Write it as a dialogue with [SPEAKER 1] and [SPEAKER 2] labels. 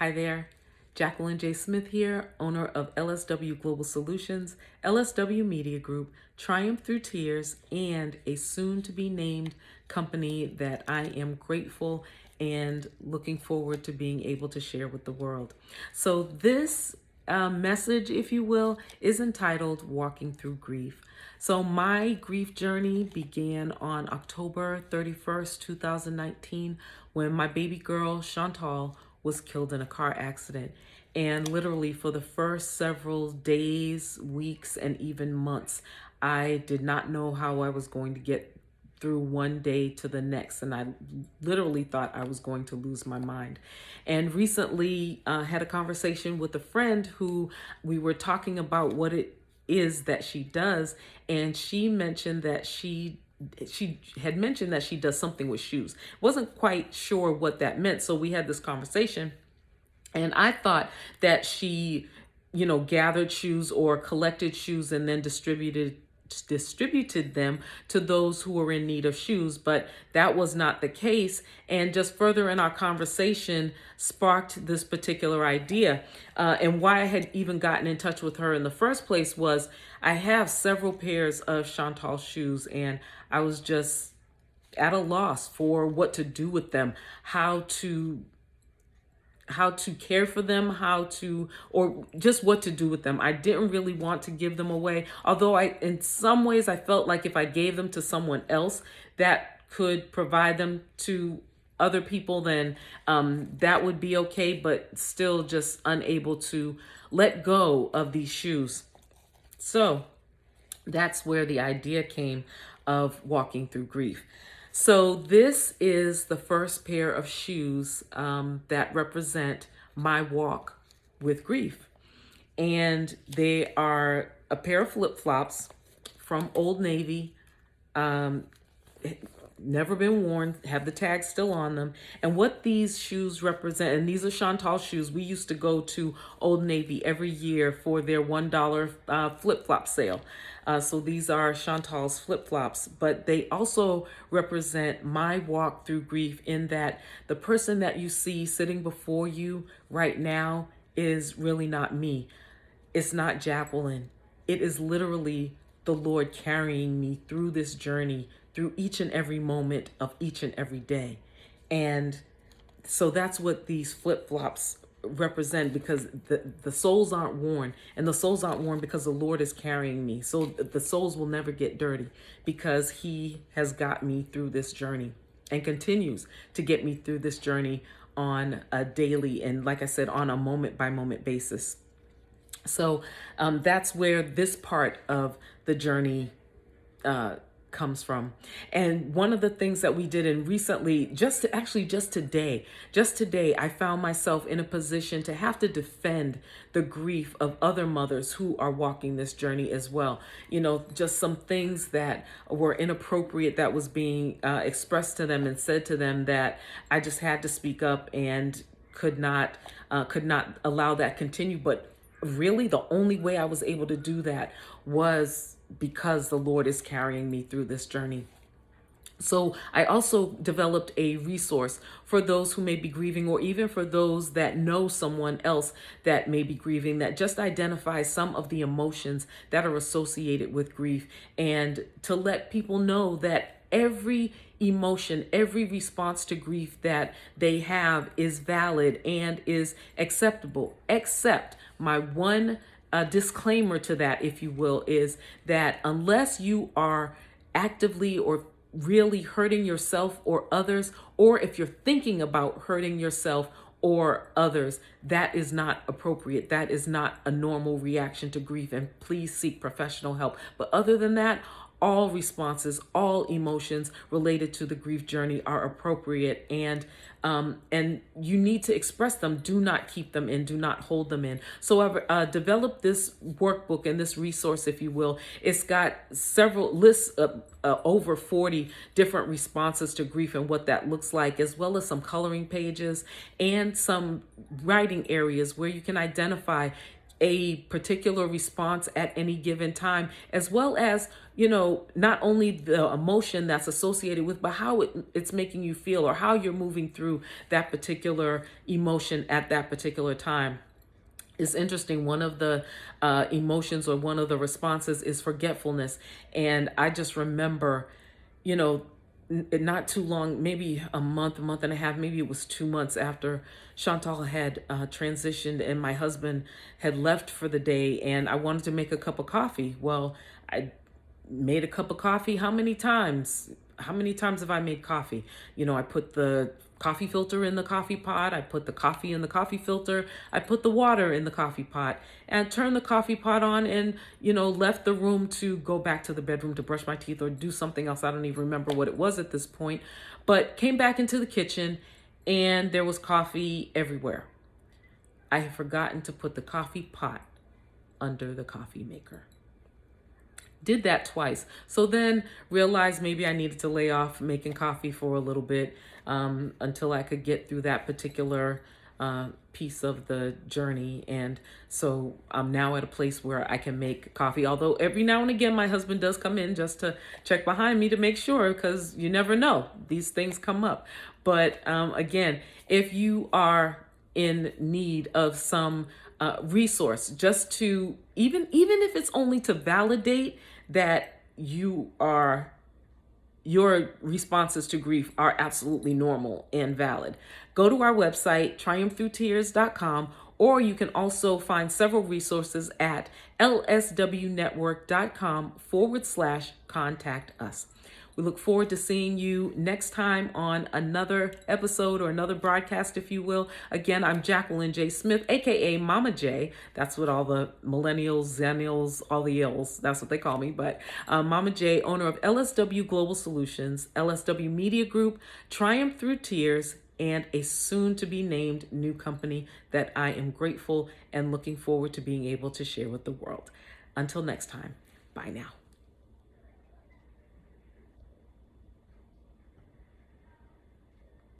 [SPEAKER 1] Hi there, Jacqueline J. Smith here, owner of LSW Global Solutions, LSW Media Group, Triumph Through Tears, and a soon-to-be named company that I am grateful and looking forward to being able to share with the world. So this message, if you will, is entitled Walking Through Grief. So my grief journey began on October 31st, 2019, when my baby girl, Chantal, was killed in a car accident. And literally for the first several days, weeks, and even months, I did not know how I was going to get through one day to the next, and I literally thought I was going to lose my mind. And recently had a conversation with a friend who we were talking about what it is that she does, and she mentioned that she had mentioned that she does something with shoes. Wasn't quite sure what that meant, so we had this conversation, and I thought that she, gathered shoes or collected shoes and then distributed them to those who were in need of shoes, but that was not the case. And just further in our conversation sparked this particular idea. And why I had even gotten in touch with her in the first place was I have several pairs of Chantal shoes, and I was just at a loss for what to do with them, how to care for them, or just what to do with them. I didn't really want to give them away, although in some ways I felt like if I gave them to someone else that could provide them to other people, then that would be okay, but still just unable to let go of these shoes. So that's where the idea came of walking through grief. So this is the first pair of shoes that represent my walk with grief. And they are a pair of flip-flops from Old Navy, never been worn, have the tag still on them. And what these shoes represent, and these are Chantal shoes. We used to go to Old Navy every year for their $1 flip-flop sale. So these are Chantal's flip-flops, but they also represent my walk through grief, in that the person that you see sitting before you right now is really not me. It's not Jacqueline. It is literally the Lord carrying me through this journey, through each and every moment of each and every day. And so that's what these flip-flops represent, because the soles aren't worn, and the soles aren't worn because the Lord is carrying me. So the soles will never get dirty because He has got me through this journey and continues to get me through this journey on a daily, and like I said, on a moment by moment basis. So that's where this part of the journey comes from. And one of the things that we did, and recently, just today, I found myself in a position to have to defend the grief of other mothers who are walking this journey as well. Just some things that were inappropriate that was being expressed to them and said to them, that I just had to speak up and could not allow that continue. But really, the only way I was able to do that was because the Lord is carrying me through this journey. So I also developed a resource for those who may be grieving, or even for those that know someone else that may be grieving, that just identifies some of the emotions that are associated with grief, and to let people know that every emotion, every response to grief that they have is valid and is acceptable, except my one disclaimer to that, if you will, is that unless you are actively or really hurting yourself or others, or if you're thinking about hurting yourself or others, that is not appropriate. That is not a normal reaction to grief, and please seek professional help. But other than that, all responses, all emotions related to the grief journey are appropriate, and you need to express them. Do not keep them in. Do not hold them in. So I've developed this workbook and this resource, if you will. It's got several lists of over 40 different responses to grief and what that looks like, as well as some coloring pages and some writing areas where you can identify a particular response at any given time, as well as, not only the emotion that's associated with, but how it's making you feel, or how you're moving through that particular emotion at that particular time. It's interesting. One of the emotions, or one of the responses, is forgetfulness. And I just remember, you know, not too long, maybe a month and a half, maybe it was 2 months after Chantal had transitioned and my husband had left for the day, and I wanted to make a cup of coffee. Well, I made a cup of coffee. How many times? How many times have I made coffee? I put the coffee filter in the coffee pot. I put the coffee in the coffee filter. I put the water in the coffee pot and turned the coffee pot on, and, left the room to go back to the bedroom to brush my teeth or do something else. I don't even remember what it was at this point, but came back into the kitchen and there was coffee everywhere. I had forgotten to put the coffee pot under the coffee maker. Did that twice. So then realized maybe I needed to lay off making coffee for a little bit, until I could get through that particular piece of the journey. And so I'm now at a place where I can make coffee. Although every now and again, my husband does come in just to check behind me to make sure, because you never know, these things come up. But again, if you are in need of some resource, just to even if it's only to validate that your responses to grief are absolutely normal and valid, go to our website, triumphthroughstears.com, or you can also find several resources at lswnetwork.com/contact us. We look forward to seeing you next time on another episode, or another broadcast, if you will. Again, I'm Jacqueline J. Smith, aka Mama J. That's what all the millennials, zennials, all the ills, that's what they call me. But Mama J, owner of LSW Global Solutions, LSW Media Group, Triumph Through Tears, and a soon-to-be named new company that I am grateful and looking forward to being able to share with the world. Until next time, bye now.